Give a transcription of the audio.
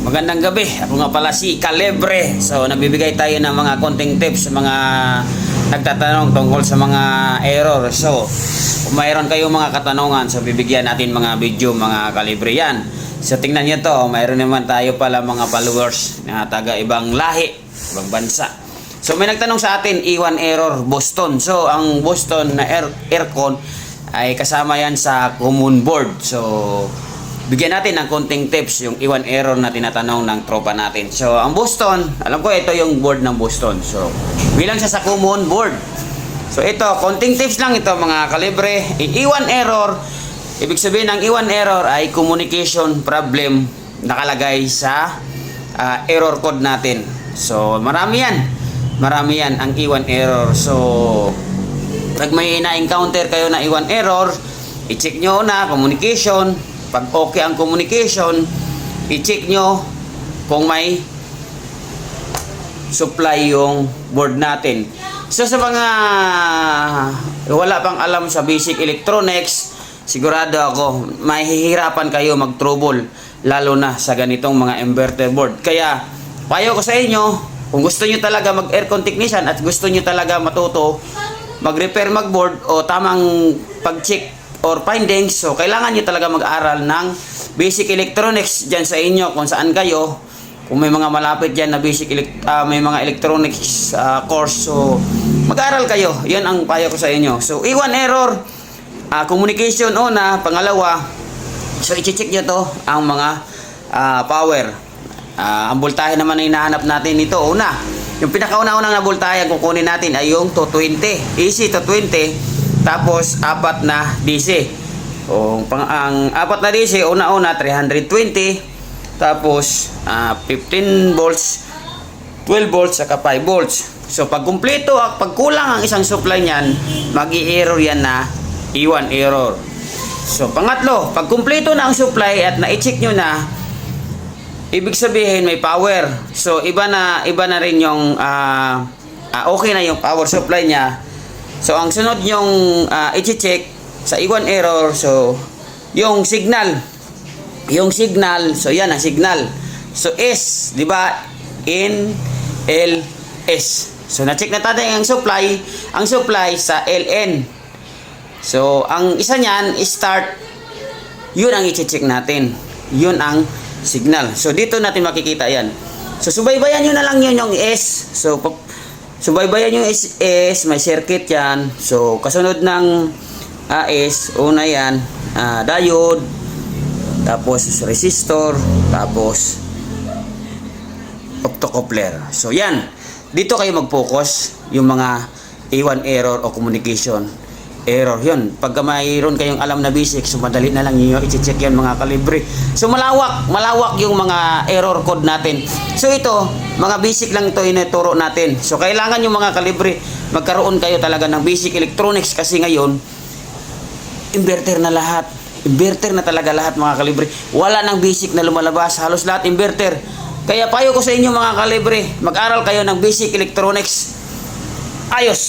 Magandang gabi. Ako nga pala si Calibre. So, nagbibigay tayo ng mga konting tips sa mga nagtatanong tungkol sa mga error. So, kung mayroon kayong mga katanungan, so bibigyan natin mga video, mga Calibre yan. So, tingnan nyo to. Mayroon naman tayo pala mga followers na taga ibang lahi, ibang bansa. So, may nagtanong sa atin, E1 error, Boston. So, ang Boston na aircon ay kasama yan sa common board. So, bigyan natin ng konting tips yung E1 error na tinatanong ng tropa natin. So, ang Boston, alam ko ito yung board ng Boston. So, bilang siya sa common board. So, ito, konting tips lang ito mga Calibre. E1 error, ibig sabihin ng E1 error ay communication problem nakalagay sa error code natin. So, marami yan. Marami yan ang E1 error. So, pag may na-encounter kayo na E1 error, i-check nyo na communication. Pag okay ang communication, i-check nyo kung may supply yung board natin. So sa mga wala pang alam sa basic electronics, sigurado ako mahihirapan kayo mag-trouble, lalo na sa ganitong mga inverter board. Kaya payo ko sa inyo, kung gusto nyo talaga mag-aircon technician at gusto nyo talaga matuto mag-repair mag-board o tamang pag-check or findings, so kailangan nyo talaga mag-aral ng basic electronics dyan sa inyo kung saan kayo. Kung may mga malapit dyan na basic may mga electronics course, so mag-aral kayo. Yan ang payo ko sa inyo. So E1 error, communication una. Pangalawa, so i-check nyo to ang mga power. Ang voltahe naman na hinahanap natin ito. Una, yung pinakauna-unang na voltahe ang kukunin natin ay yung 220 AC 220. Tapos, apat na DC. Ang apat na DC, una-una, 320. Tapos, 15 volts, 12 volts, saka 5 volts. So, pag kumpleto, pag kulang ang isang supply niyan, mag-i-error yan na E1 error. So, pangatlo, pag kumpleto na ang supply at na-check nyo na, ibig sabihin may power. So, iba na rin yung, okay na yung power supply niya. So, ang sunod yung i-check sa E1 error, so, yung signal. Yung signal, so yan ang signal. So, S, di ba? N, L, S. So, na-check na natin ang supply sa LN. So, ang isa niyan, start, yun ang i-check natin. Yun ang signal. So, dito natin makikita yan. So, subaybayan nyo na lang yun yung S. So, subaybayan yung S, may circuit yan. So, kasunod ng S, una yan, diode, tapos resistor, tapos optocoupler. So, yan. Dito kayo mag-focus yung mga E1 error o communication error. Yun. Pagka mayroon kayong alam na basic, so madali na lang nyo i-check yan mga Calibre. So, malawak yung mga error code natin. So, ito, mga basic lang ito inuturo natin. So, kailangan yung mga Calibre, magkaroon kayo talaga ng basic electronics kasi ngayon, inverter na lahat. Inverter na talaga lahat mga Calibre. Wala nang basic na lumalabas. Halos lahat inverter. Kaya payo ko sa inyo mga Calibre, mag-aral kayo ng basic electronics. Ayos!